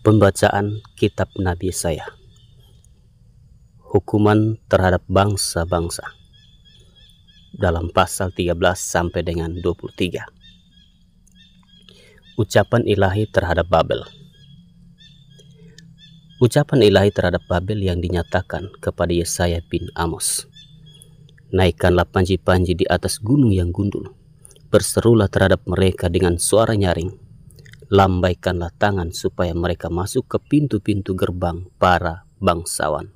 Pembacaan Kitab Nabi Yesaya. Hukuman terhadap bangsa-bangsa dalam pasal 13 sampai dengan 23. Ucapan ilahi terhadap Babel. Ucapan ilahi terhadap Babel yang dinyatakan kepada Yesaya bin Amos. Naikkanlah panji-panji di atas gunung yang gundul, berserulah terhadap mereka dengan suara nyaring. Lambaikanlah tangan supaya mereka masuk ke pintu-pintu gerbang para bangsawan.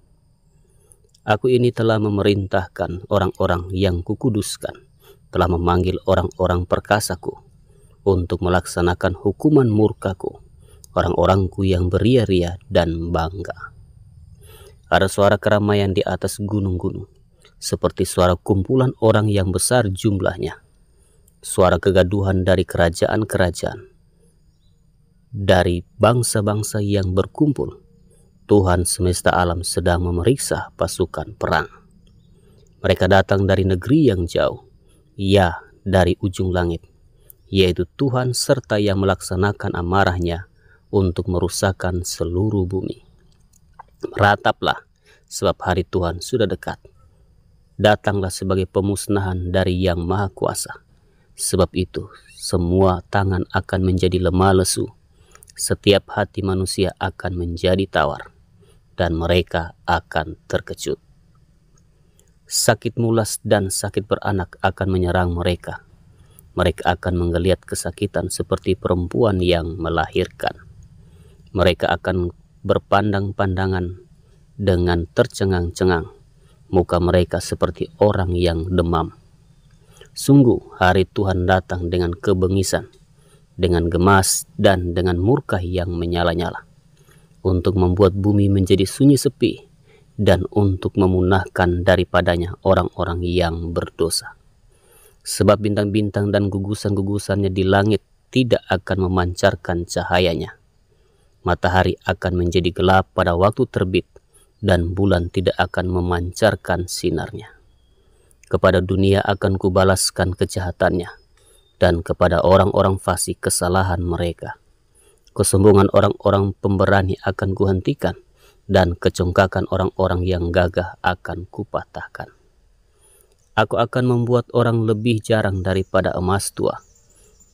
Aku ini telah memerintahkan orang-orang yang kukuduskan, telah memanggil orang-orang perkasaku untuk melaksanakan hukuman murkaku, orang-orangku yang beria-ria dan bangga. Ada suara keramaian di atas gunung-gunung, seperti suara kumpulan orang yang besar jumlahnya, suara kegaduhan dari kerajaan-kerajaan, dari bangsa-bangsa yang berkumpul. Tuhan semesta alam sedang memeriksa pasukan perang. Mereka datang dari negeri yang jauh, ya, dari ujung langit, yaitu Tuhan serta yang melaksanakan amarahnya untuk merusakkan seluruh bumi. Merataplah, sebab hari Tuhan sudah dekat. Datanglah sebagai pemusnahan dari Yang Maha Kuasa. Sebab itu, semua tangan akan menjadi lemah lesu, setiap hati manusia akan menjadi tawar, dan mereka akan terkejut. Sakit mulas dan sakit beranak akan menyerang mereka. Mereka akan menggeliat kesakitan seperti perempuan yang melahirkan. Mereka akan berpandang-pandangan dengan tercengang-cengang. Muka mereka seperti orang yang demam. Sungguh hari Tuhan datang dengan kebengisan, dengan gemas dan dengan murka yang menyala-nyala, untuk membuat bumi menjadi sunyi sepi dan untuk memunahkan daripadanya orang-orang yang berdosa. Sebab bintang-bintang dan gugusan-gugusannya di langit tidak akan memancarkan cahayanya. Matahari akan menjadi gelap pada waktu terbit dan bulan tidak akan memancarkan sinarnya. Kepada dunia akan kubalaskan kejahatannya, dan kepada orang-orang fasik kesalahan mereka. Kesombongan orang-orang pemberani akan kuhentikan, dan kecongkakan orang-orang yang gagah akan kupatahkan. Aku akan membuat orang lebih jarang daripada emas tua,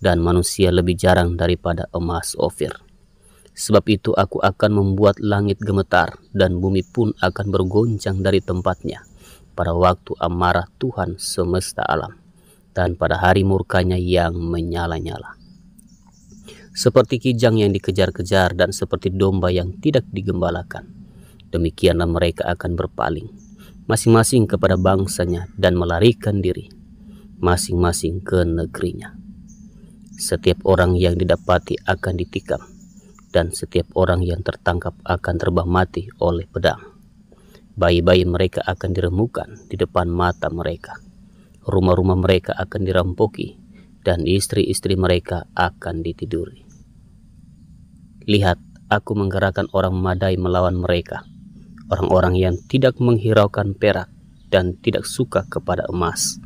dan manusia lebih jarang daripada emas Ofir. Sebab itu aku akan membuat langit gemetar, dan bumi pun akan bergoncang dari tempatnya pada waktu amarah Tuhan semesta alam, dan pada hari murkanya yang menyala-nyala. Seperti kijang yang dikejar-kejar dan seperti domba yang tidak digembalakan, demikianlah mereka akan berpaling, masing-masing kepada bangsanya dan melarikan diri, masing-masing ke negerinya. Setiap orang yang didapati akan ditikam, dan setiap orang yang tertangkap akan terbang mati oleh pedang. Bayi-bayi mereka akan diremukan di depan mata mereka. Rumah-rumah mereka akan dirampoki, dan istri-istri mereka akan ditiduri. Lihat, aku menggerakkan orang memadai melawan mereka, orang-orang yang tidak menghiraukan perak dan tidak suka kepada emas.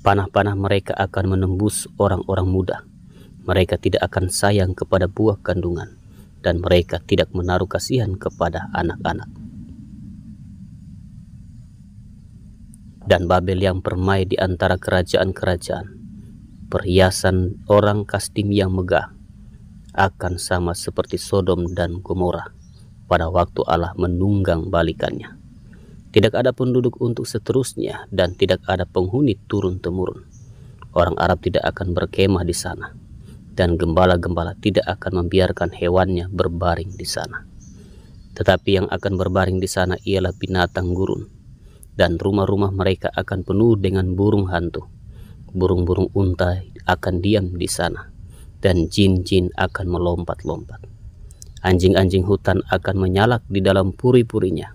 Panah-panah mereka akan menembus orang-orang muda. Mereka tidak akan sayang kepada buah kandungan, dan mereka tidak menaruh kasihan kepada anak-anak. Dan Babel yang permai di antara kerajaan-kerajaan, perhiasan orang Kasdim yang megah, akan sama seperti Sodom dan Gomora pada waktu Allah menunggang balikannya. Tidak ada penduduk untuk seterusnya, dan tidak ada penghuni turun-temurun. Orang Arab tidak akan berkemah di sana, dan gembala-gembala tidak akan membiarkan hewannya berbaring di sana. Tetapi yang akan berbaring di sana ialah binatang gurun, dan rumah-rumah mereka akan penuh dengan burung hantu. Burung-burung unta akan diam di sana, dan jin-jin akan melompat-lompat. Anjing-anjing hutan akan menyalak di dalam puri-purinya,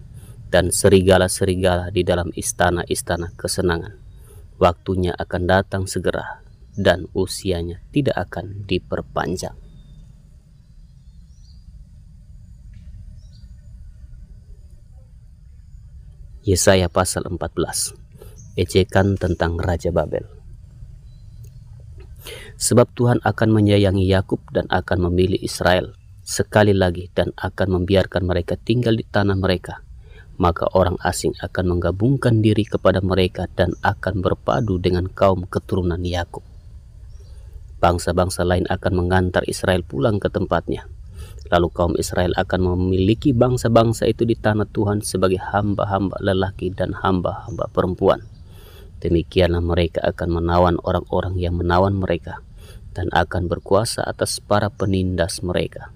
dan serigala-serigala di dalam istana-istana kesenangan. Waktunya akan datang segera, dan usianya tidak akan diperpanjang. Yesaya pasal 14. Ejekan tentang Raja Babel. Sebab Tuhan akan menyayangi Yakub dan akan memilih Israel sekali lagi dan akan membiarkan mereka tinggal di tanah mereka. Maka orang asing akan menggabungkan diri kepada mereka dan akan berpadu dengan kaum keturunan Yakub. Bangsa-bangsa lain akan mengantar Israel pulang ke tempatnya. Lalu kaum Israel akan memiliki bangsa-bangsa itu di tanah Tuhan sebagai hamba-hamba lelaki dan hamba-hamba perempuan. Demikianlah mereka akan menawan orang-orang yang menawan mereka dan akan berkuasa atas para penindas mereka.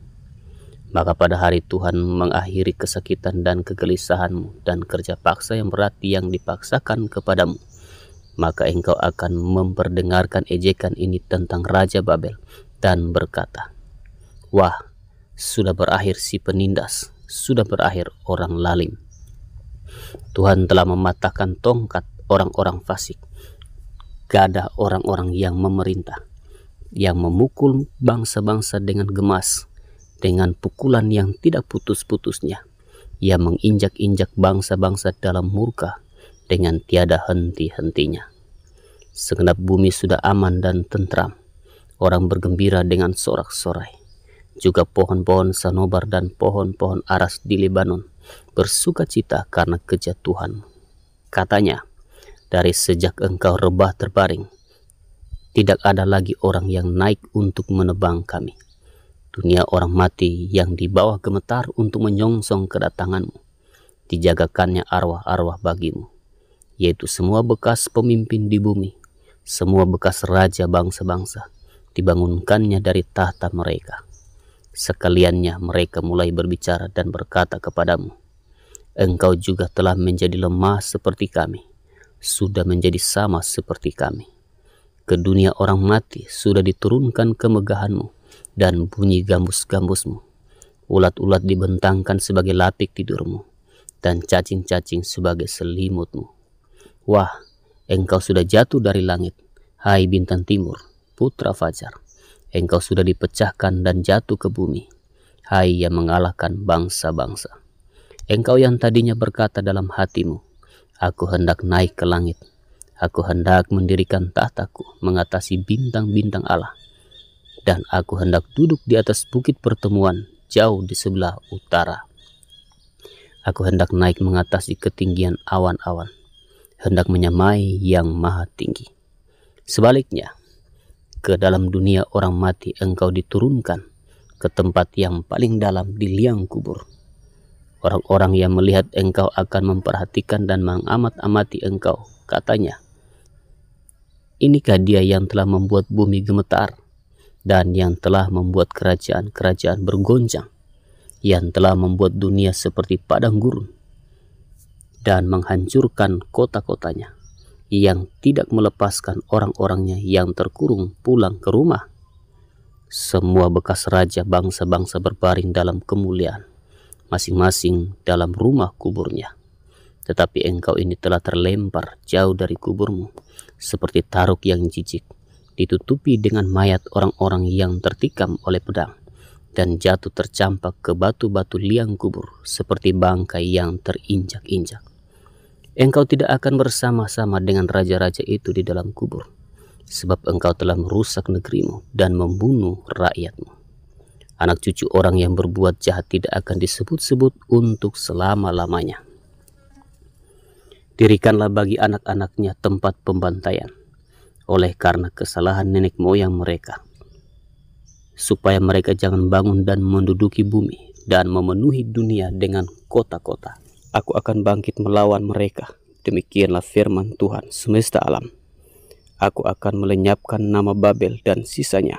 Maka pada hari Tuhan mengakhiri kesakitan dan kegelisahanmu dan kerja paksa yang berat yang dipaksakan kepadamu, maka engkau akan memperdengarkan ejekan ini tentang Raja Babel dan berkata, wah, sudah berakhir si penindas, sudah berakhir orang lalim. Tuhan telah mematahkan tongkat orang-orang fasik, gada orang-orang yang memerintah, yang memukul bangsa-bangsa dengan gemas, dengan pukulan yang tidak putus-putusnya. Ia menginjak-injak bangsa-bangsa dalam murka dengan tiada henti-hentinya. Segenap bumi sudah aman dan tentram, orang bergembira dengan sorak-sorai. Juga pohon-pohon sanobar dan pohon-pohon aras di Lebanon bersuka cita karena kejatuhan. Katanya, dari sejak engkau rebah terbaring, tidak ada lagi orang yang naik untuk menebang kami. Dunia orang mati yang di bawah gemetar untuk menyongsong kedatanganmu. Dijagakannya arwah-arwah bagimu, yaitu semua bekas pemimpin di bumi, semua bekas raja bangsa-bangsa, dibangunkannya dari tahta mereka. Sekaliannya mereka mulai berbicara dan berkata kepadamu, engkau juga telah menjadi lemah seperti kami, sudah menjadi sama seperti kami. Ke dunia orang mati sudah diturunkan kemegahanmu dan bunyi gambus-gambusmu. Ulat-ulat dibentangkan sebagai lapik tidurmu dan cacing-cacing sebagai selimutmu. Wah, engkau sudah jatuh dari langit, hai bintang timur, putra fajar. Engkau sudah dipecahkan dan jatuh ke bumi, hai yang mengalahkan bangsa-bangsa. Engkau yang tadinya berkata dalam hatimu, aku hendak naik ke langit, aku hendak mendirikan tahtaku mengatasi bintang-bintang Allah, dan aku hendak duduk di atas bukit pertemuan jauh di sebelah utara. Aku hendak naik mengatasi ketinggian awan-awan, hendak menyamai yang maha tinggi. Sebaliknya, ke dalam dunia orang mati engkau diturunkan, ke tempat yang paling dalam di liang kubur. Orang-orang yang melihat engkau akan memperhatikan dan mengamat-amati engkau. Katanya, inikah dia yang telah membuat bumi gemetar, dan yang telah membuat kerajaan-kerajaan bergoncang, yang telah membuat dunia seperti padang gurun, dan menghancurkan kota-kotanya, yang tidak melepaskan orang-orangnya yang terkurung pulang ke rumah. Semua bekas raja bangsa-bangsa berbaring dalam kemuliaan, masing-masing dalam rumah kuburnya. Tetapi engkau ini telah terlempar jauh dari kuburmu, seperti taruk yang jijik, ditutupi dengan mayat orang-orang yang tertikam oleh pedang, dan jatuh tercampak ke batu-batu liang kubur, seperti bangkai yang terinjak-injak. Engkau tidak akan bersama-sama dengan raja-raja itu di dalam kubur, sebab engkau telah merusak negerimu dan membunuh rakyatmu. Anak cucu orang yang berbuat jahat tidak akan disebut-sebut untuk selama-lamanya. Dirikanlah bagi anak-anaknya tempat pembantaian, oleh karena kesalahan nenek moyang mereka, supaya mereka jangan bangun dan menduduki bumi dan memenuhi dunia dengan kota-kota. Aku akan bangkit melawan mereka, demikianlah firman Tuhan semesta alam. Aku akan melenyapkan nama Babel dan sisanya,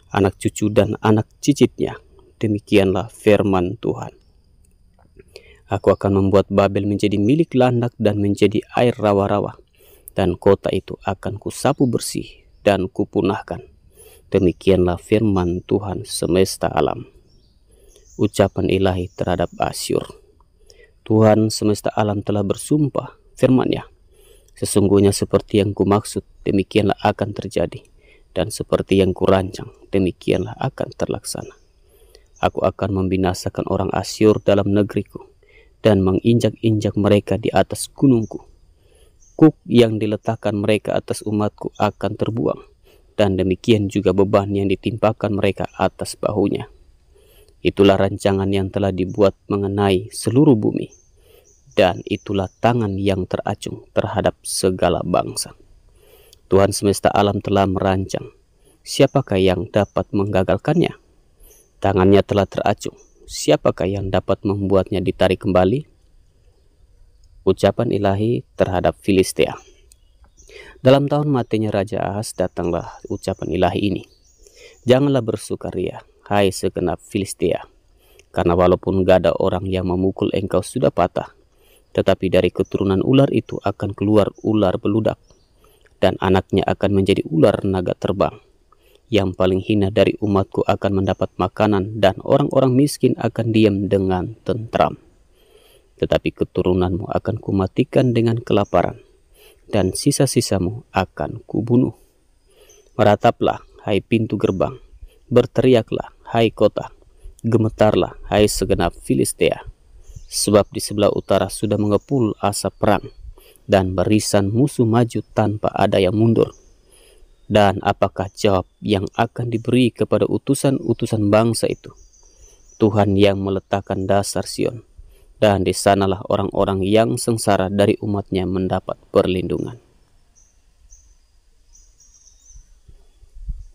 anak cucu dan anak cicitnya, demikianlah firman Tuhan. Aku akan membuat Babel menjadi milik landak dan menjadi air rawa-rawa, dan kota itu akan kusapu bersih dan kupunahkan. Demikianlah firman Tuhan semesta alam. Ucapan ilahi terhadap Asyur. Tuhan semesta alam telah bersumpah firman-Nya, sesungguhnya seperti yang kumaksud demikianlah akan terjadi, dan seperti yang kurancang demikianlah akan terlaksana. Aku akan membinasakan orang Asyur dalam negeriku, dan menginjak-injak mereka di atas gunungku. Hukuk yang diletakkan mereka atas umatku akan terbuang, dan demikian juga beban yang ditimpakan mereka atas bahunya. Itulah rancangan yang telah dibuat mengenai seluruh bumi, dan itulah tangan yang teracung terhadap segala bangsa. Tuhan semesta alam telah merancang, siapakah yang dapat menggagalkannya? Tangannya telah teracung, siapakah yang dapat membuatnya ditarik kembali? Ucapan ilahi terhadap Filistia. Dalam tahun matinya Raja Ahaz datanglah ucapan ilahi ini. Janganlah bersukaria, hai segenap Filistia, karena walaupun gak ada orang yang memukul engkau sudah patah, tetapi dari keturunan ular itu akan keluar ular beludak, dan anaknya akan menjadi ular naga terbang. Yang paling hina dari umatku akan mendapat makanan, dan orang-orang miskin akan diam dengan tentram. Tetapi keturunanmu akan kumatikan dengan kelaparan, dan sisa-sisamu akan kubunuh. Merataplah, hai pintu gerbang, berteriaklah, hai kota, gemetarlah, hai segenap Filistia, sebab di sebelah utara sudah mengepul asap perang, dan barisan musuh maju tanpa ada yang mundur. Dan apakah jawab yang akan diberi kepada utusan-utusan bangsa itu? Tuhan yang meletakkan dasar Sion, dan di sanalah orang-orang yang sengsara dari umatnya mendapat perlindungan.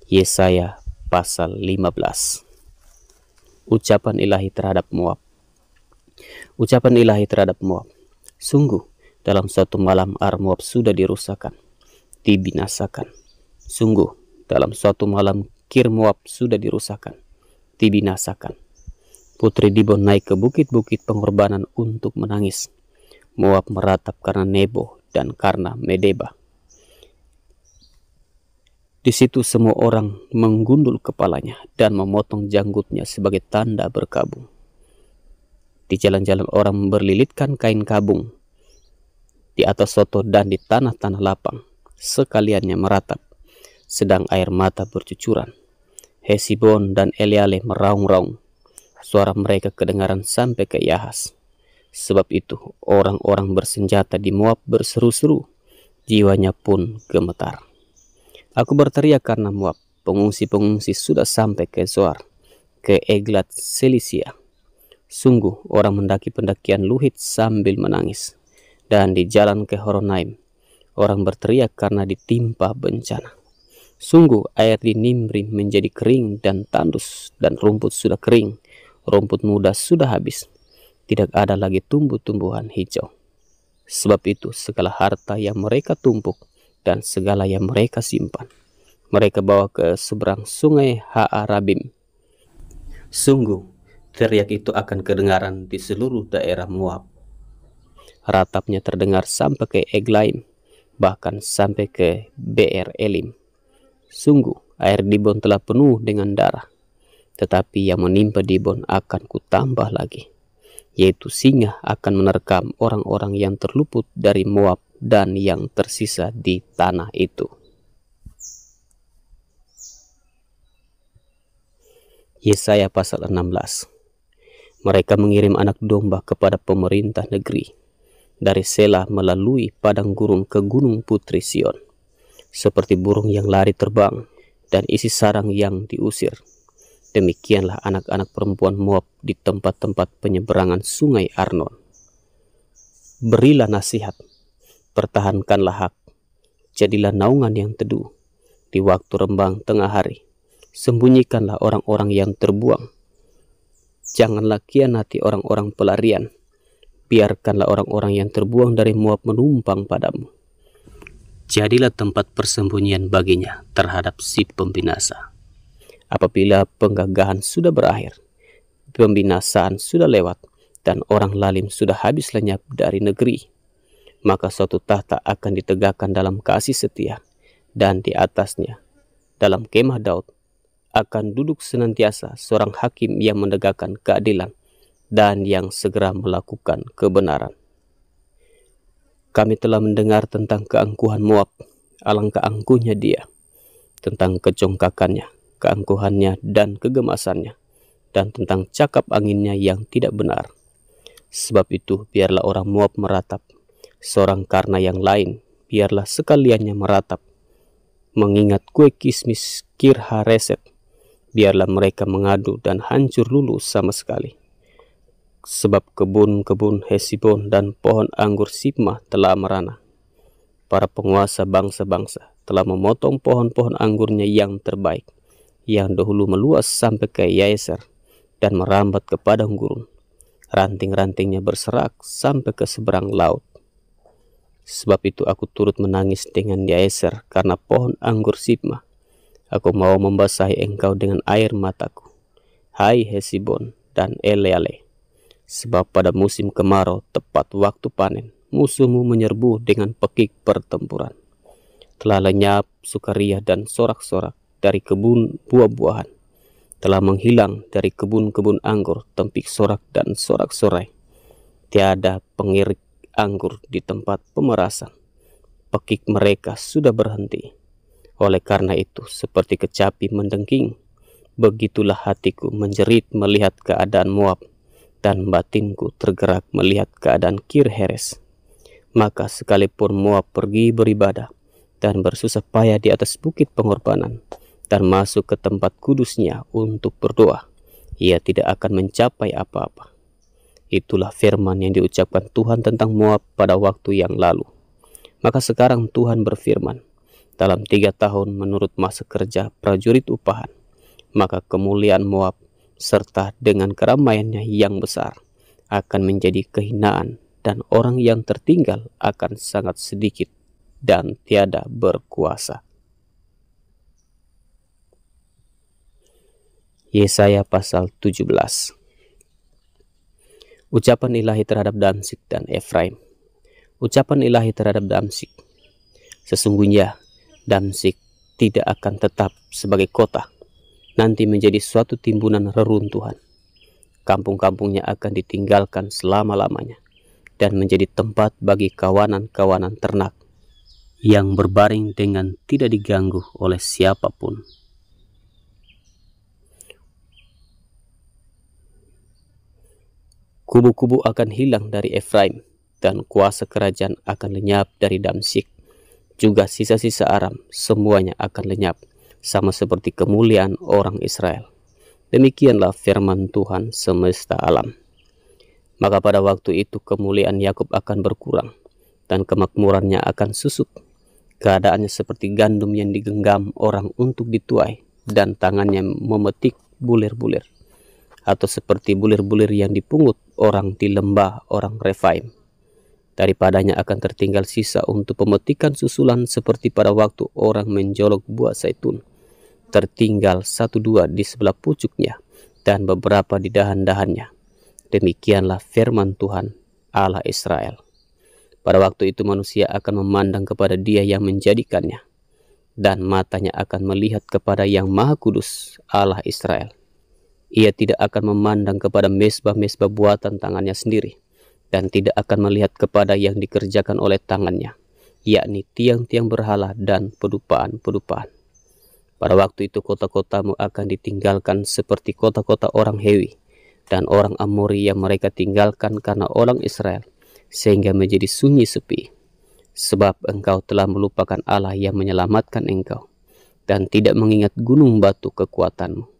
Yesaya pasal 15. Ucapan ilahi terhadap Moab. Ucapan ilahi terhadap Moab. Sungguh, dalam suatu malam Moab sudah dirusakkan, dibinasakan. Sungguh, dalam suatu malam Kir Moab sudah dirusakkan, dibinasakan. Putri Dibon naik ke bukit-bukit pengorbanan untuk menangis. Moab meratap karena Nebo dan karena Medeba. Di situ semua orang menggundul kepalanya dan memotong janggutnya sebagai tanda berkabung. Di jalan-jalan orang berlilitkan kain kabung di atas soto dan di tanah-tanah lapang, sekaliannya meratap, sedang air mata bercucuran. Hesibon dan Eleale meraung-raung, suara mereka kedengaran sampai ke Yahas. Sebab itu orang-orang bersenjata di Moab berseru-seru, jiwanya pun gemetar. Aku berteriak karena Moab, pengungsi-pengungsi sudah sampai ke Zoar, ke Eglat Selisia. Sungguh orang mendaki pendakian Luhit sambil menangis, dan di jalan ke Horonaim orang berteriak karena ditimpa bencana. Sungguh air di Nimrim menjadi kering dan tandus, dan rumput sudah kering, rumput muda sudah habis, tidak ada lagi tumbuh-tumbuhan hijau. Sebab itu segala harta yang mereka tumpuk dan segala yang mereka simpan, mereka bawa ke seberang sungai Ha'arabim. Sungguh teriak itu akan kedengaran di seluruh daerah Moab. Ratapnya terdengar sampai ke Eglaim, bahkan sampai ke Be'er Elim. Sungguh air Dibon telah penuh dengan darah, tetapi yang menimpa Dibon akan kutambah lagi, yaitu singa akan menerkam orang-orang yang terluput dari Moab dan yang tersisa di tanah itu. Yesaya pasal 16. Mereka mengirim anak domba kepada pemerintah negeri, dari Sela melalui padang gurun ke gunung putri Sion, seperti burung yang lari terbang dan isi sarang yang diusir. Demikianlah anak-anak perempuan Moab di tempat-tempat penyeberangan sungai Arnon. Berilah nasihat, pertahankanlah hak, jadilah naungan yang teduh di waktu rembang tengah hari. Sembunyikanlah orang-orang yang terbuang. Janganlah kianati orang-orang pelarian. Biarkanlah orang-orang yang terbuang dari Moab menumpang padamu. Jadilah tempat persembunyian baginya terhadap si pembinasa. Apabila penggagahan sudah berakhir, pembinasaan sudah lewat, dan orang lalim sudah habis lenyap dari negeri, maka suatu tahta akan ditegakkan dalam kasih setia, dan di atasnya, dalam kemah Daud, akan duduk senantiasa seorang hakim yang menegakkan keadilan dan yang segera melakukan kebenaran. Kami telah mendengar tentang keangkuhan Moab, alangkah angkuhnya dia, tentang kecongkakannya, keangkuhannya dan kegemasannya, dan tentang cakap anginnya yang tidak benar. Sebab itu biarlah orang Moab meratap, seorang karena yang lain, biarlah sekaliannya meratap. Mengingat kue kismis Kir-Hareset, biarlah mereka mengadu dan hancur lulu sama sekali. Sebab kebun-kebun Hesibon dan pohon anggur Sibmah telah merana. Para penguasa bangsa-bangsa telah memotong pohon-pohon anggurnya yang terbaik, yang dahulu meluas sampai ke Yaeser dan merambat ke padang gurun. Ranting-rantingnya berserak sampai ke seberang laut. Sebab itu aku turut menangis dengan Yaeser karena pohon anggur Sibmah. Aku mau membasahi engkau dengan air mataku, hai Hesibon dan Eleale. Sebab pada musim kemarau, tepat waktu panen, musuhmu menyerbu dengan pekik pertempuran. Telah lenyap sukaria dan sorak-sorak dari kebun buah-buahan. Telah menghilang dari kebun-kebun anggur tempik sorak dan sorak-sorai. Tiada pengirik anggur di tempat pemerasan. Pekik mereka sudah berhenti. Oleh karena itu, seperti kecapi mendengking, begitulah hatiku menjerit melihat keadaan Moab, dan batinku tergerak melihat keadaan Kir-Heres. Maka sekalipun Moab pergi beribadah dan bersusah payah di atas bukit pengorbanan, dan masuk ke tempat kudusnya untuk berdoa, ia tidak akan mencapai apa-apa. Itulah firman yang diucapkan Tuhan tentang Moab pada waktu yang lalu. Maka sekarang Tuhan berfirman, dalam 3 tahun menurut masa kerja prajurit upahan, maka kemuliaan Moab serta dengan keramaiannya yang besar akan menjadi kehinaan, dan orang yang tertinggal akan sangat sedikit dan tiada berkuasa. Yesaya pasal 17. Ucapan ilahi terhadap Damsyik dan Efraim. Ucapan ilahi terhadap Damsyik. Sesungguhnya Damsyik tidak akan tetap sebagai kota, nanti menjadi suatu timbunan reruntuhan. Kampung-kampungnya akan ditinggalkan selama-lamanya, dan menjadi tempat bagi kawanan-kawanan ternak yang berbaring dengan tidak diganggu oleh siapapun. Kubu-kubu akan hilang dari Efraim, dan kuasa kerajaan akan lenyap dari Damsyik. Juga sisa-sisa Aram, semuanya akan lenyap, sama seperti kemuliaan orang Israel. Demikianlah firman Tuhan semesta alam. Maka pada waktu itu kemuliaan Yakub akan berkurang, dan kemakmurannya akan susut. Keadaannya seperti gandum yang digenggam orang untuk dituai, dan tangannya memetik bulir-bulir. Atau seperti bulir-bulir yang dipungut orang di lembah orang Refaim. Daripadanya akan tertinggal sisa untuk pemetikan susulan seperti pada waktu orang menjolok buah zaitun. Tertinggal 1-2 di sebelah pucuknya dan beberapa di dahan-dahannya. Demikianlah firman Tuhan Allah Israel. Pada waktu itu manusia akan memandang kepada Dia yang menjadikannya, dan matanya akan melihat kepada Yang Maha Kudus Allah Israel. Ia tidak akan memandang kepada mezbah-mezbah buatan tangannya sendiri, dan tidak akan melihat kepada yang dikerjakan oleh tangannya, yakni tiang-tiang berhala dan pedupaan-pedupaan. Pada waktu itu kota-kotamu akan ditinggalkan seperti kota-kota orang Hewi dan orang Amori yang mereka tinggalkan karena orang Israel, sehingga menjadi sunyi sepi. Sebab engkau telah melupakan Allah yang menyelamatkan engkau, dan tidak mengingat gunung batu kekuatanmu.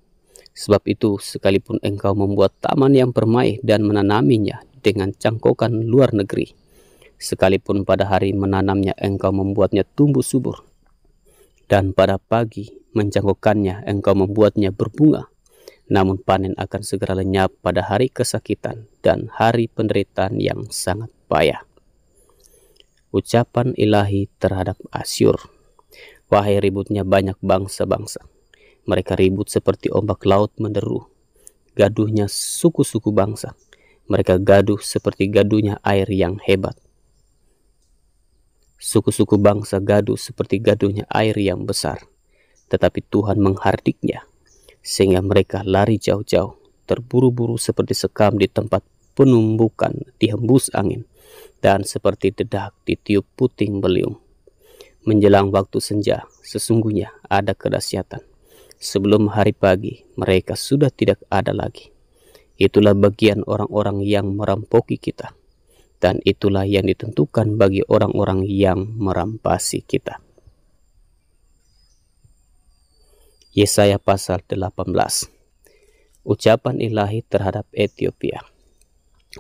Sebab itu, sekalipun engkau membuat taman yang permai dan menanaminya dengan cangkokan luar negeri, sekalipun pada hari menanamnya engkau membuatnya tumbuh subur, dan pada pagi mencangkokannya engkau membuatnya berbunga, namun panen akan segera lenyap pada hari kesakitan dan hari penderitaan yang sangat payah. Ucapan ilahi terhadap Asyur. Wahai ributnya banyak bangsa-bangsa, mereka ribut seperti ombak laut menderu. Gaduhnya suku-suku bangsa, mereka gaduh seperti gaduhnya air yang hebat. Suku-suku bangsa gaduh seperti gaduhnya air yang besar, tetapi Tuhan menghardiknya, sehingga mereka lari jauh-jauh, terburu-buru seperti sekam di tempat penumbukan dihembus angin, dan seperti dedak ditiup puting beliung. Menjelang waktu senja, sesungguhnya ada kedahsyatan. Sebelum hari pagi, mereka sudah tidak ada lagi. Itulah bagian orang-orang yang merampoki kita. dan itulah yang ditentukan bagi orang-orang yang merampasi kita. Yesaya pasal 18. Ucapan ilahi terhadap Ethiopia.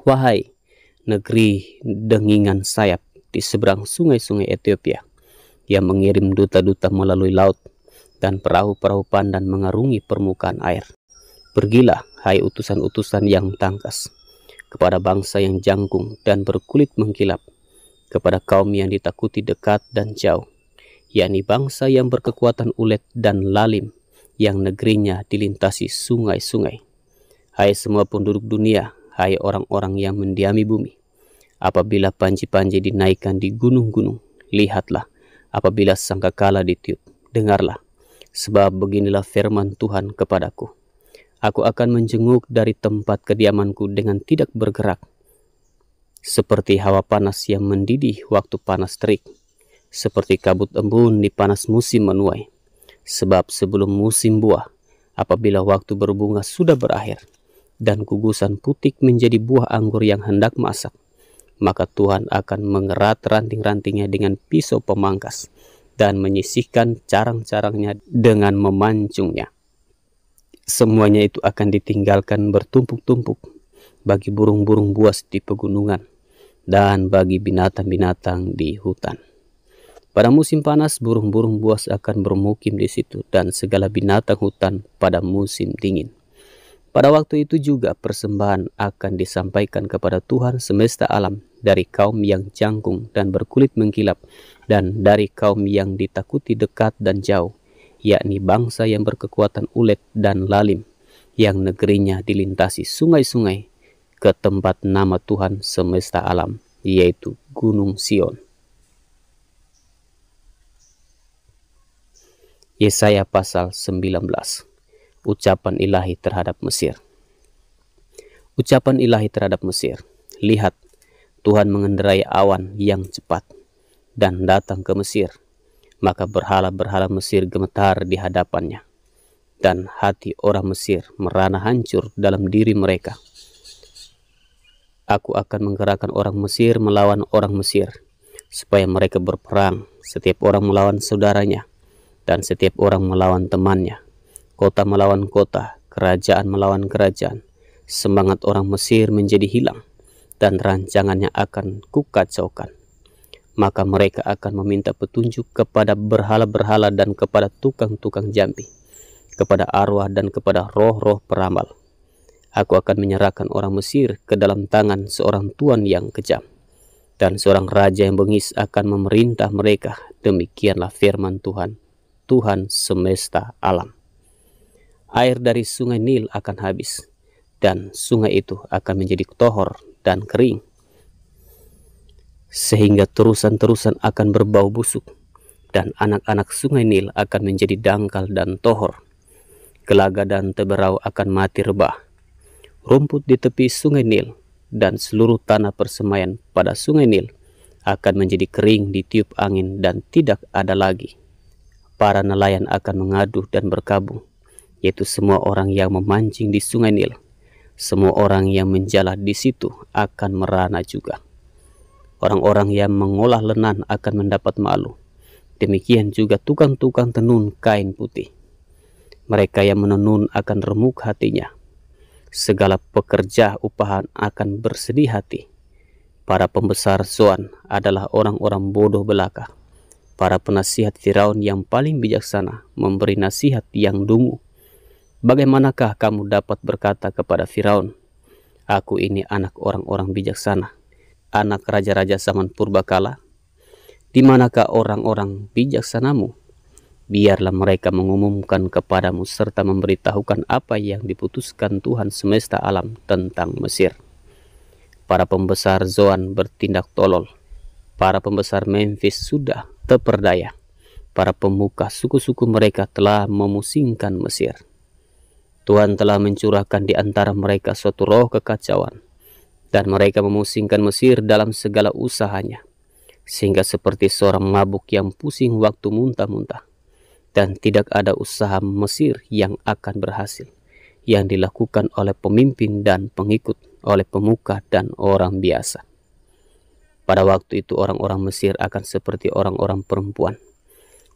Wahai negeri dengingan sayap di seberang sungai-sungai Ethiopia, yang mengirim duta-duta melalui laut dan perahu-perahu pandan mengarungi permukaan air. Pergilah, hai utusan-utusan yang tangkas, kepada bangsa yang jangkung dan berkulit mengkilap, kepada kaum yang ditakuti dekat dan jauh, yakni bangsa yang berkekuatan ulet dan lalim, yang negerinya dilintasi sungai-sungai. Hai semua penduduk dunia, hai orang-orang yang mendiami bumi, apabila panji-panji dinaikkan di gunung-gunung, lihatlah, apabila sangkakala ditiup, dengarlah, sebab beginilah firman Tuhan kepadaku. Aku akan menjenguk dari tempat kediamanku dengan tidak bergerak, seperti hawa panas yang mendidih waktu panas terik, seperti kabut embun di panas musim menuai. Sebab sebelum musim buah, apabila waktu berbunga sudah berakhir, dan gugusan putik menjadi buah anggur yang hendak masak, maka Tuhan akan mengerat ranting-rantingnya dengan pisau pemangkas, dan menyisihkan carang-carangnya dengan memancungnya. Semuanya itu akan ditinggalkan bertumpuk-tumpuk bagi burung-burung buas di pegunungan dan bagi binatang-binatang di hutan. Pada musim panas, burung-burung buas akan bermukim di situ dan segala binatang hutan pada musim dingin. Pada waktu itu juga persembahan akan disampaikan kepada Tuhan semesta alam dari kaum yang jangkung dan berkulit mengkilap, dan dari kaum yang ditakuti dekat dan jauh, yakni bangsa yang berkekuatan ulet dan lalim, yang negerinya dilintasi sungai-sungai, ke tempat nama Tuhan semesta alam, yaitu Gunung Sion. Yesaya pasal 19. Ucapan ilahi terhadap Mesir. Ucapan ilahi terhadap Mesir. Lihat, Tuhan mengendarai awan yang cepat dan datang ke Mesir. Maka berhala-berhala Mesir gemetar di hadapannya, dan hati orang Mesir merana hancur dalam diri mereka. Aku akan menggerakkan orang Mesir melawan orang Mesir, supaya mereka berperang, setiap orang melawan saudaranya, dan setiap orang melawan temannya, kota melawan kota, kerajaan melawan kerajaan. Semangat orang Mesir menjadi hilang, dan rancangannya akan kukacaukan. Maka mereka akan meminta petunjuk kepada berhala-berhala dan kepada tukang-tukang jampi, kepada arwah dan kepada roh-roh peramal. Aku akan menyerahkan orang Mesir ke dalam tangan seorang tuan yang kejam, dan seorang raja yang bengis akan memerintah mereka. Demikianlah firman Tuhan, Tuhan semesta alam. Air dari sungai Nil akan habis, dan sungai itu akan menjadi tohor dan kering, sehingga terusan-terusan akan berbau busuk, dan anak-anak sungai Nil akan menjadi dangkal dan tohor. Gelaga dan teberau akan mati rebah. Rumput di tepi sungai Nil dan seluruh tanah persemaian pada sungai Nil akan menjadi kering ditiup angin dan tidak ada lagi. Para nelayan akan mengadu dan berkabung, yaitu semua orang yang memancing di sungai Nil. Semua orang yang menjala di situ akan merana juga. Orang-orang yang mengolah lenan akan mendapat malu. Demikian juga tukang-tukang tenun kain putih. Mereka yang menenun akan remuk hatinya. Segala pekerja upahan akan bersedih hati. Para pembesar Zoan adalah orang-orang bodoh belaka. Para penasihat Firaun yang paling bijaksana memberi nasihat yang dungu. Bagaimanakah kamu dapat berkata kepada Firaun, aku ini anak orang-orang bijaksana, anak raja-raja zaman purbakala? Di manakah orang-orang bijaksanamu? Biarlah mereka mengumumkan kepadamu serta memberitahukan apa yang diputuskan Tuhan semesta alam tentang Mesir. Para pembesar Zoan bertindak tolol. Para pembesar Memphis sudah terperdaya. Para pemuka suku-suku mereka telah memusingkan Mesir. Tuhan telah mencurahkan di antara mereka suatu roh kekacauan, dan mereka memusingkan Mesir dalam segala usahanya, sehingga seperti seorang mabuk yang pusing waktu muntah-muntah, dan tidak ada usaha Mesir yang akan berhasil, yang dilakukan oleh pemimpin dan pengikut, oleh pemuka dan orang biasa. Pada waktu itu orang-orang Mesir akan seperti orang-orang perempuan.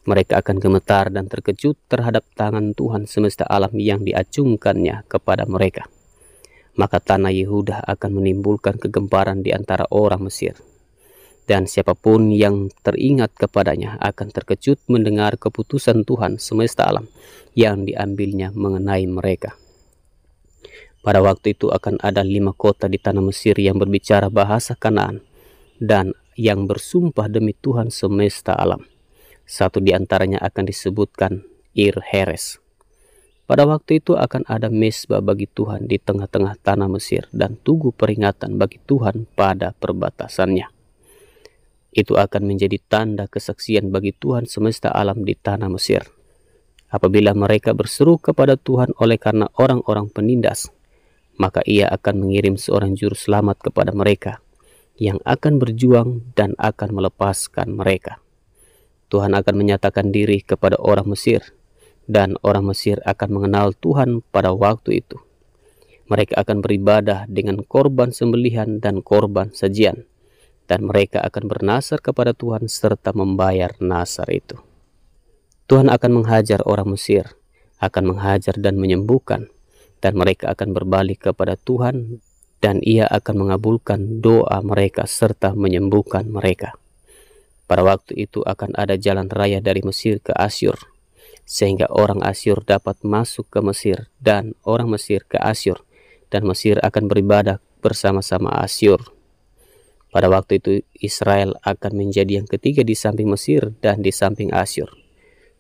Mereka akan gemetar dan terkejut terhadap tangan Tuhan semesta alam yang diacungkannya kepada mereka. Maka tanah Yehuda akan menimbulkan kegemparan di antara orang Mesir. Dan siapapun yang teringat kepadanya akan terkejut mendengar keputusan Tuhan semesta alam yang diambilnya mengenai mereka. Pada waktu itu akan ada 5 kota di tanah Mesir yang berbicara bahasa Kanaan dan yang bersumpah demi Tuhan semesta alam. Satu di antaranya akan disebutkan Ir-Heres. Pada waktu itu akan ada mesbah bagi Tuhan di tengah-tengah tanah Mesir dan tugu peringatan bagi Tuhan pada perbatasannya. Itu akan menjadi tanda kesaksian bagi Tuhan semesta alam di tanah Mesir. Apabila mereka berseru kepada Tuhan oleh karena orang-orang penindas, maka Ia akan mengirim seorang juru selamat kepada mereka yang akan berjuang dan akan melepaskan mereka. Tuhan akan menyatakan diri kepada orang Mesir, dan orang Mesir akan mengenal Tuhan pada waktu itu. Mereka akan beribadah dengan korban sembelihan dan korban sajian, dan mereka akan bernasar kepada Tuhan serta membayar nasar itu. Tuhan akan menghajar orang Mesir, akan menghajar dan menyembuhkan, dan mereka akan berbalik kepada Tuhan, dan Ia akan mengabulkan doa mereka serta menyembuhkan mereka. Pada waktu itu akan ada jalan raya dari Mesir ke Asyur, sehingga orang Asyur dapat masuk ke Mesir dan orang Mesir ke Asyur, dan Mesir akan beribadah bersama-sama Asyur. Pada waktu itu Israel akan menjadi yang ketiga di samping Mesir dan di samping Asyur,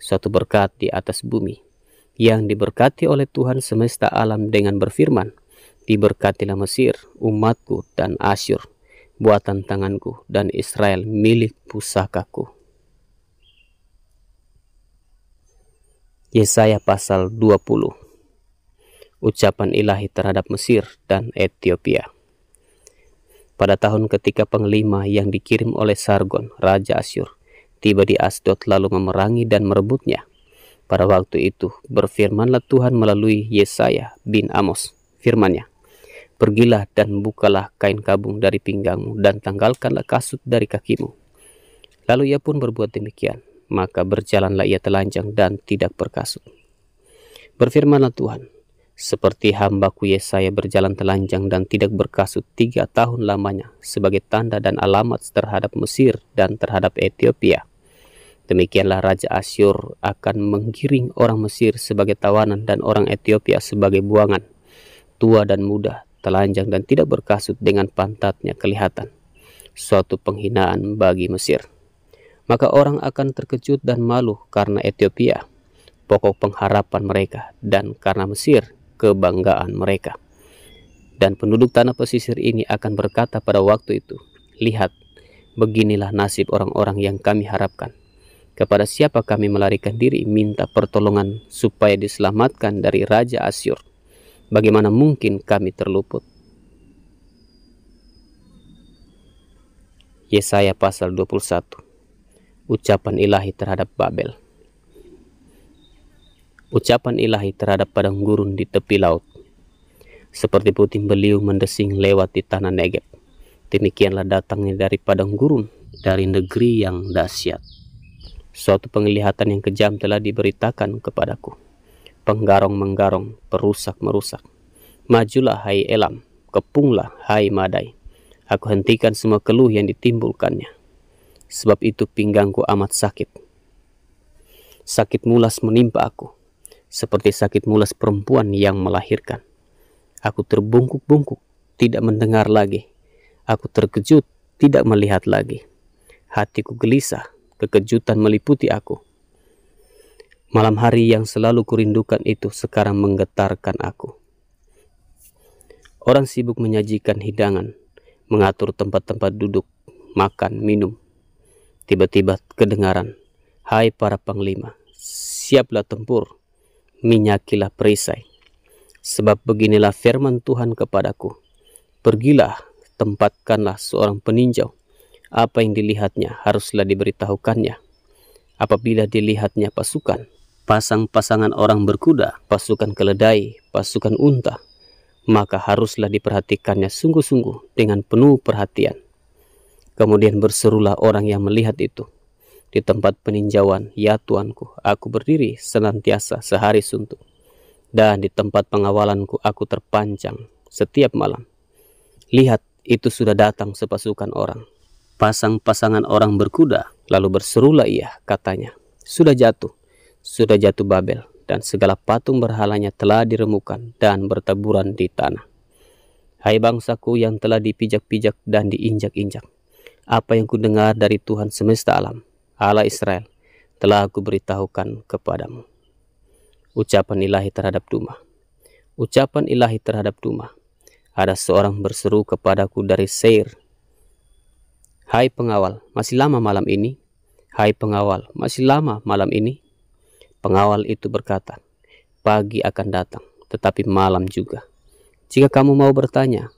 suatu berkat di atas bumi, yang diberkati oleh Tuhan semesta alam dengan berfirman, diberkatilah Mesir, umatku, dan Asyur, buatan tanganku, dan Israel milik pusakaku. Yesaya pasal 20. Ucapan ilahi terhadap Mesir dan Ethiopia. Pada tahun ketika panglima yang dikirim oleh Sargon, Raja Asyur, tiba di Asdod lalu memerangi dan merebutnya. Pada waktu itu berfirmanlah Tuhan melalui Yesaya bin Amos, firman-Nya, pergilah dan bukalah kain kabung dari pinggangmu dan tanggalkanlah kasut dari kakimu. Lalu ia pun berbuat demikian, maka berjalanlah ia telanjang dan tidak berkasut. Berfirmanlah Tuhan, seperti hambaku Yesaya berjalan telanjang dan tidak berkasut 3 tahun lamanya sebagai tanda dan alamat terhadap Mesir dan terhadap Ethiopia, demikianlah Raja Asyur akan menggiring orang Mesir sebagai tawanan dan orang Ethiopia sebagai buangan, tua dan muda, telanjang dan tidak berkasut dengan pantatnya kelihatan, suatu penghinaan bagi Mesir. Maka orang akan terkejut dan malu karena Ethiopia, pokok pengharapan mereka, dan karena Mesir, kebanggaan mereka. Dan penduduk tanah pesisir ini akan berkata pada waktu itu, lihat, beginilah nasib orang-orang yang kami harapkan. Kepada siapa kami melarikan diri minta pertolongan supaya diselamatkan dari Raja Asyur? Bagaimana mungkin kami terluput? Yesaya pasal 21. Ucapan ilahi terhadap Babel. Ucapan ilahi terhadap padang gurun di tepi laut. Seperti puting beliung mendesing lewat di tanah Negeb, demikianlah datangnya dari padang gurun, dari negeri yang dahsyat. Suatu penglihatan yang kejam telah diberitakan kepadaku. Penggarong menggarong, perusak merusak. Majulah hai Elam, kepunglah hai Madai. Aku hentikan semua keluh yang ditimbulkannya. Sebab itu pinggangku amat sakit. Sakit mulas menimpa aku, seperti sakit mulas perempuan yang melahirkan. Aku terbungkuk-bungkuk, tidak mendengar lagi. Aku terkejut, tidak melihat lagi. Hatiku gelisah, kekejutan meliputi aku. Malam hari yang selalu kurindukan itu sekarang menggetarkan aku. Orang sibuk menyajikan hidangan, mengatur tempat-tempat duduk, makan, minum. Tiba-tiba kedengaran, hai para panglima, siaplah tempur, minyakilah perisai. Sebab beginilah firman Tuhan kepadaku, pergilah, tempatkanlah seorang peninjau. Apa yang dilihatnya haruslah diberitahukannya. Apabila dilihatnya pasukan, pasang-pasangan orang berkuda, pasukan keledai, pasukan unta, maka haruslah diperhatikannya sungguh-sungguh dengan penuh perhatian. Kemudian berserulah orang yang melihat itu, "Di tempat peninjauan, ya Tuanku, aku berdiri senantiasa sehari suntuk, dan di tempat pengawalanku aku terpancang setiap malam. Lihat, itu sudah datang sepasukan orang, pasang-pasangan orang berkuda." Lalu berserulah ia, katanya, sudah jatuh Babel, dan segala patung berhalanya telah diremukkan dan bertaburan di tanah. Hai bangsaku yang telah dipijak-pijak dan diinjak-injak, apa yang kudengar dari Tuhan semesta alam, Allah Israel, telah aku beritahukan kepadamu. Ucapan ilahi terhadap Duma. Ucapan ilahi terhadap Duma. Ada seorang berseru kepadaku dari Seir, "Hai pengawal, masih lama malam ini? Hai pengawal, masih lama malam ini?" Pengawal itu berkata, "Pagi akan datang, tetapi malam juga. Jika kamu mau bertanya,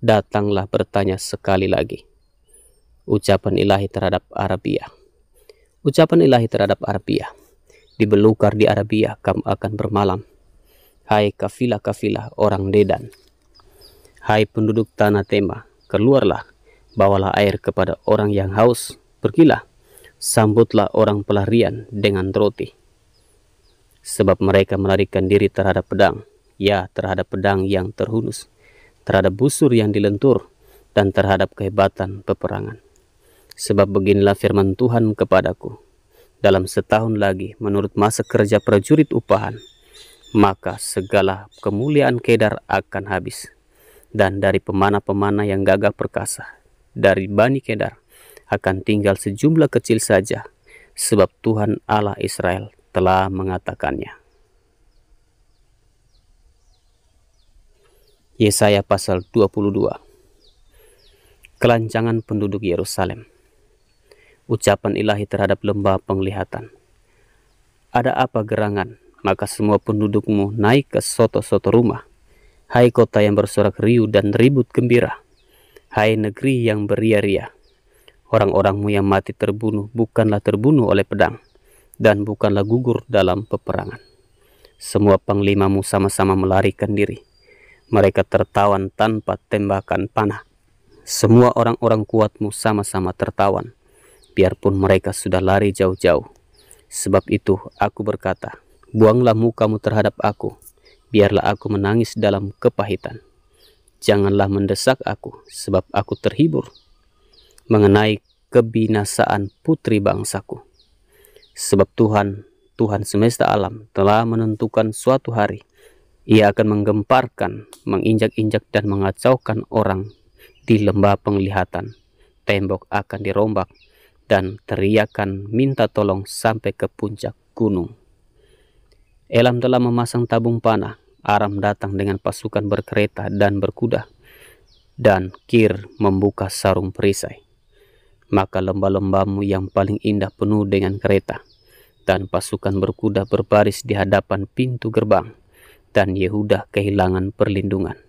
datanglah bertanya sekali lagi." Ucapan ilahi terhadap Arabia. Ucapan ilahi terhadap Arabia. Di belukar di Arabia kamu akan bermalam. Hai kafilah-kafilah orang Dedan. Hai penduduk tanah Tema, keluarlah, bawalah air kepada orang yang haus. Pergilah, sambutlah orang pelarian dengan roti. Sebab mereka melarikan diri terhadap pedang, ya terhadap pedang yang terhunus, terhadap busur yang dilentur, dan terhadap kehebatan peperangan. Sebab beginilah firman Tuhan kepadaku, dalam setahun lagi menurut masa kerja prajurit upahan, maka segala kemuliaan Kedar akan habis, dan dari pemana-pemana yang gagah perkasa, dari Bani Kedar akan tinggal sejumlah kecil saja, sebab Tuhan Allah Israel telah mengatakannya. Yesaya pasal 22. Kelancangan penduduk Yerusalem. Ucapan ilahi terhadap lembah penglihatan. Ada apa gerangan, maka semua pendudukmu naik ke soto-soto rumah. Hai kota yang bersorak riuh dan ribut gembira. Hai negeri yang beria-ria. Orang-orangmu yang mati terbunuh bukanlah terbunuh oleh pedang, dan bukanlah gugur dalam peperangan. Semua panglimamu sama-sama melarikan diri. Mereka tertawan tanpa tembakan panah. Semua orang-orang kuatmu sama-sama tertawan, biarpun mereka sudah lari jauh-jauh. Sebab itu aku berkata, buanglah mukamu terhadap aku, biarlah aku menangis dalam kepahitan. Janganlah mendesak aku, sebab aku terhibur mengenai kebinasaan putri bangsaku. Sebab Tuhan semesta alam telah menentukan suatu hari, Ia akan menggemparkan, menginjak-injak dan mengacaukan orang di lembah penglihatan. Tembok akan dirombak dan teriakan minta tolong sampai ke puncak gunung. Elam telah memasang tabung panah, Aram datang dengan pasukan berkereta dan berkuda, dan Kir membuka sarung perisai. Maka lembah-lembahmu yang paling indah penuh dengan kereta, dan pasukan berkuda berbaris di hadapan pintu gerbang, dan Yehuda kehilangan perlindungan.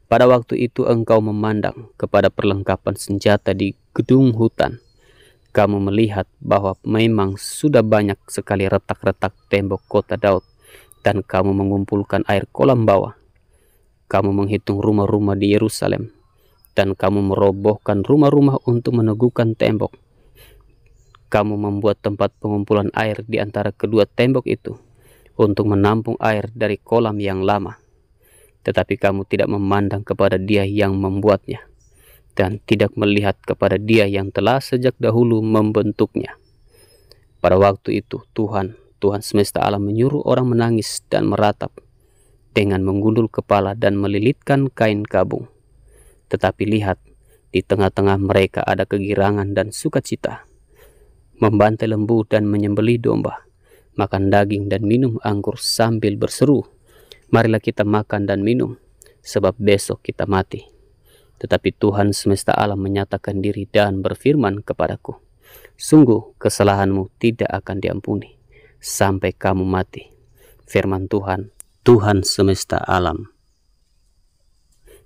Pada waktu itu engkau memandang kepada perlengkapan senjata di gedung hutan. Kamu melihat bahwa memang sudah banyak sekali retak-retak tembok kota Daud, dan kamu mengumpulkan air kolam bawah. Kamu menghitung rumah-rumah di Yerusalem, dan kamu merobohkan rumah-rumah untuk meneguhkan tembok. Kamu membuat tempat pengumpulan air di antara kedua tembok itu, untuk menampung air dari kolam yang lama. Tetapi kamu tidak memandang kepada Dia yang membuatnya, dan tidak melihat kepada Dia yang telah sejak dahulu membentuknya. Pada waktu itu Tuhan semesta alam menyuruh orang menangis dan meratap, dengan menggundul kepala dan melilitkan kain kabung. Tetapi lihat, di tengah-tengah mereka ada kegirangan dan sukacita, membantai lembu dan menyembelih domba, makan daging dan minum anggur sambil berseru, marilah kita makan dan minum, sebab besok kita mati. Tetapi Tuhan semesta alam menyatakan diri dan berfirman kepadaku, sungguh kesalahanmu tidak akan diampuni, sampai kamu mati. Firman Tuhan semesta alam.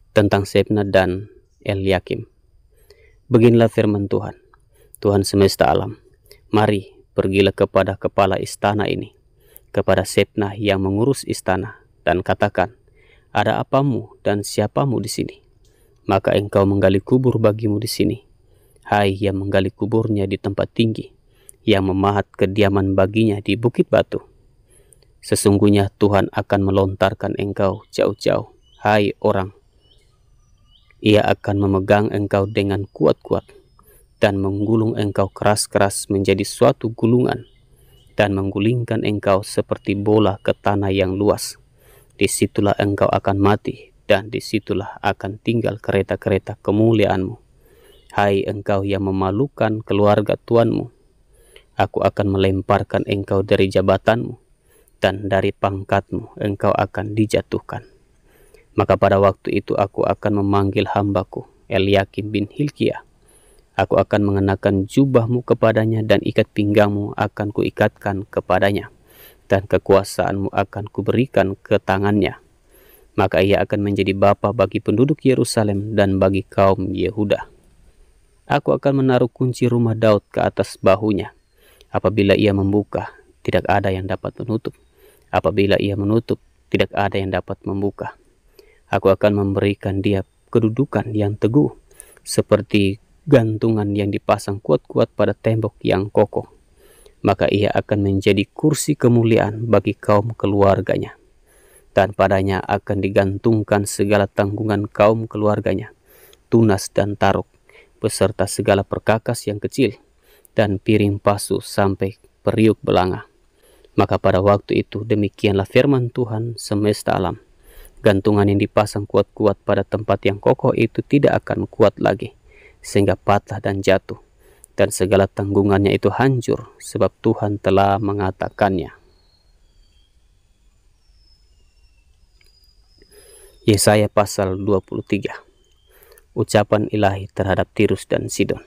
Tentang Sebna dan Eliakim. Beginilah firman Tuhan semesta alam. Mari, pergilah kepada kepala istana ini, kepada Sebna yang mengurus istana, dan katakan, ada apamu dan siapamu di sini? Maka engkau menggali kubur bagimu di sini. hai yang menggali kuburnya di tempat tinggi, yang memahat kediaman baginya di bukit batu. Sesungguhnya Tuhan akan melontarkan engkau jauh-jauh, hai orang. Ia akan memegang engkau dengan kuat-kuat dan menggulung engkau keras-keras menjadi suatu gulungan, dan menggulingkan engkau seperti bola ke tanah yang luas. Disitulah engkau akan mati, dan disitulah akan tinggal kereta-kereta kemuliaanmu. Hai engkau yang memalukan keluarga tuanmu, aku akan melemparkan engkau dari jabatanmu, dan dari pangkatmu engkau akan dijatuhkan. Maka pada waktu itu aku akan memanggil hambaku Eliakim bin Hilkiah. Aku akan mengenakan jubahmu kepadanya, dan ikat pinggangmu akan kuikatkan kepadanya, dan kekuasaanmu akan kuberikan ke tangannya. Maka ia akan menjadi bapa bagi penduduk Yerusalem dan bagi kaum Yehuda. Aku akan menaruh kunci rumah Daud ke atas bahunya. Apabila ia membuka, tidak ada yang dapat menutup. Apabila ia menutup, tidak ada yang dapat membuka. Aku akan memberikan dia kedudukan yang teguh, seperti gantungan yang dipasang kuat-kuat pada tembok yang kokoh. Maka ia akan menjadi kursi kemuliaan bagi kaum keluarganya, dan padanya akan digantungkan segala tanggungan kaum keluarganya, tunas dan taruk, beserta segala perkakas yang kecil, dan piring pasu sampai periuk belanga. Maka pada waktu itu demikianlah firman Tuhan semesta alam. Gantungan yang dipasang kuat-kuat pada tempat yang kokoh itu tidak akan kuat lagi, sehingga patah dan jatuh. Dan segala tanggungannya itu hancur, sebab Tuhan telah mengatakannya. Yesaya pasal 23. Ucapan ilahi terhadap Tirus dan Sidon.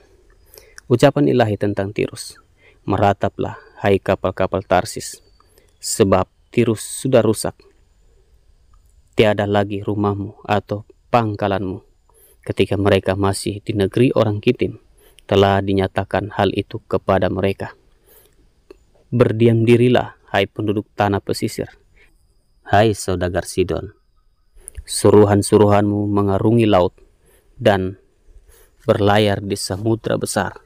Ucapan ilahi tentang Tirus. Merataplah, hai kapal-kapal Tarsis, sebab Tirus sudah rusak. Tiada lagi rumahmu atau pangkalanmu. Ketika mereka masih di negeri orang Kitim, telah dinyatakan hal itu kepada mereka. Berdiam dirilah, hai penduduk tanah pesisir, hai saudagar Sidon. Suruhan-suruhanmu mengarungi laut dan berlayar di samudra besar.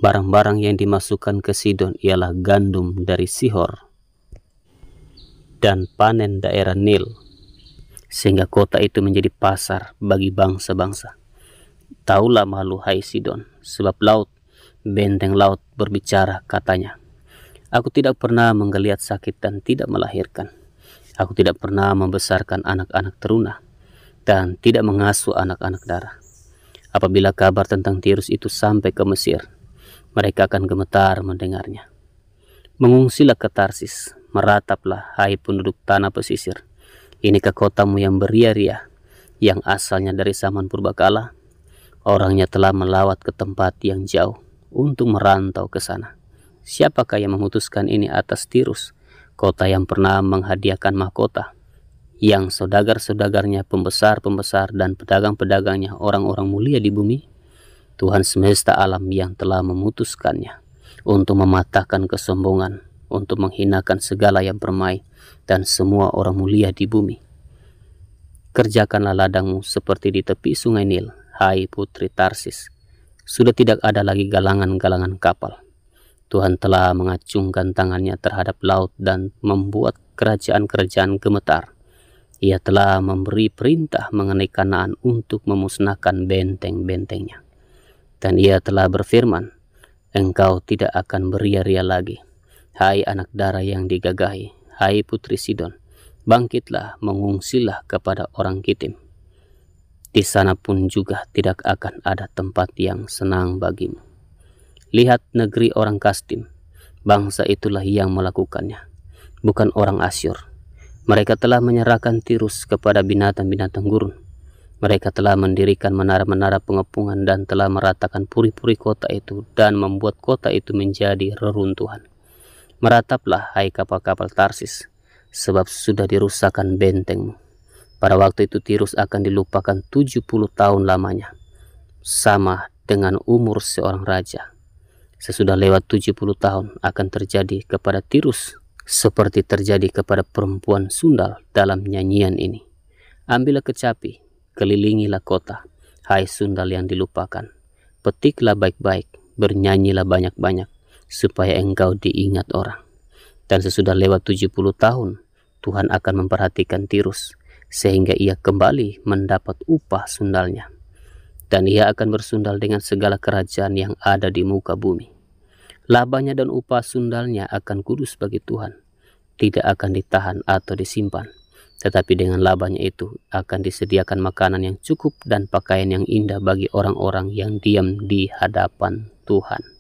Barang-barang yang dimasukkan ke Sidon ialah gandum dari Sihor dan panen daerah Nil, sehingga kota itu menjadi pasar bagi bangsa-bangsa. Taulah malu, hai Sidon, sebab laut, benteng laut berbicara, katanya, aku tidak pernah menggeliat sakit dan tidak melahirkan. Aku tidak pernah membesarkan anak-anak teruna dan tidak mengasuh anak-anak darah. Apabila kabar tentang Tirus itu sampai ke Mesir, mereka akan gemetar mendengarnya. Mengungsilah ke Tarsis, merataplah, hai penduduk tanah pesisir. Inikah kotamu yang beria-ria, yang asalnya dari zaman purbakala? Orangnya telah melawat ke tempat yang jauh untuk merantau ke sana. Siapakah yang memutuskan ini atas Tirus, kota yang pernah menghadiahkan mahkota, yang saudagar-saudagarnya pembesar-pembesar dan pedagang-pedagangnya orang-orang mulia di bumi? Tuhan semesta alam yang telah memutuskannya untuk mematahkan kesombongan, untuk menghinakan segala yang permai dan semua orang mulia di bumi. Kerjakanlah ladangmu seperti di tepi sungai Nil, hai putri Tarsis. Sudah tidak ada lagi galangan-galangan kapal. Tuhan telah mengacungkan tangannya terhadap laut dan membuat kerajaan-kerajaan gemetar. Ia telah memberi perintah mengenai Kanaan untuk memusnahkan benteng-bentengnya. Dan ia telah berfirman, engkau tidak akan beria-ria lagi, hai anak darah yang digagahi, hai putri Sidon. Bangkitlah, mengungsilah kepada orang Kitim. Di sana pun juga tidak akan ada tempat yang senang bagimu. Lihat negeri orang Kasdim, bangsa itulah yang melakukannya, bukan orang Asyur. Mereka telah menyerahkan Tirus kepada binatang-binatang gurun. Mereka telah mendirikan menara-menara pengepungan dan telah meratakan puri-puri kota itu dan membuat kota itu menjadi reruntuhan. Merataplah, hai kapal-kapal Tarsis, sebab sudah dirusakkan bentengmu. Pada waktu itu Tirus akan dilupakan 70 tahun lamanya, sama dengan umur seorang raja. Sesudah lewat 70 tahun akan terjadi kepada Tirus seperti terjadi kepada perempuan sundal dalam nyanyian ini. Ambillah kecapi, kelilingilah kota, hai sundal yang dilupakan. Petiklah baik-baik, bernyanyilah banyak-banyak, supaya engkau diingat orang. Dan sesudah lewat 70 tahun, Tuhan akan memperhatikan Tirus, sehingga ia kembali mendapat upah sundalnya. Dan ia akan bersundal dengan segala kerajaan yang ada di muka bumi. Labanya dan upah sundalnya akan kudus bagi Tuhan, tidak akan ditahan atau disimpan. Tetapi dengan labanya itu akan disediakan makanan yang cukup dan pakaian yang indah bagi orang-orang yang diam di hadapan Tuhan.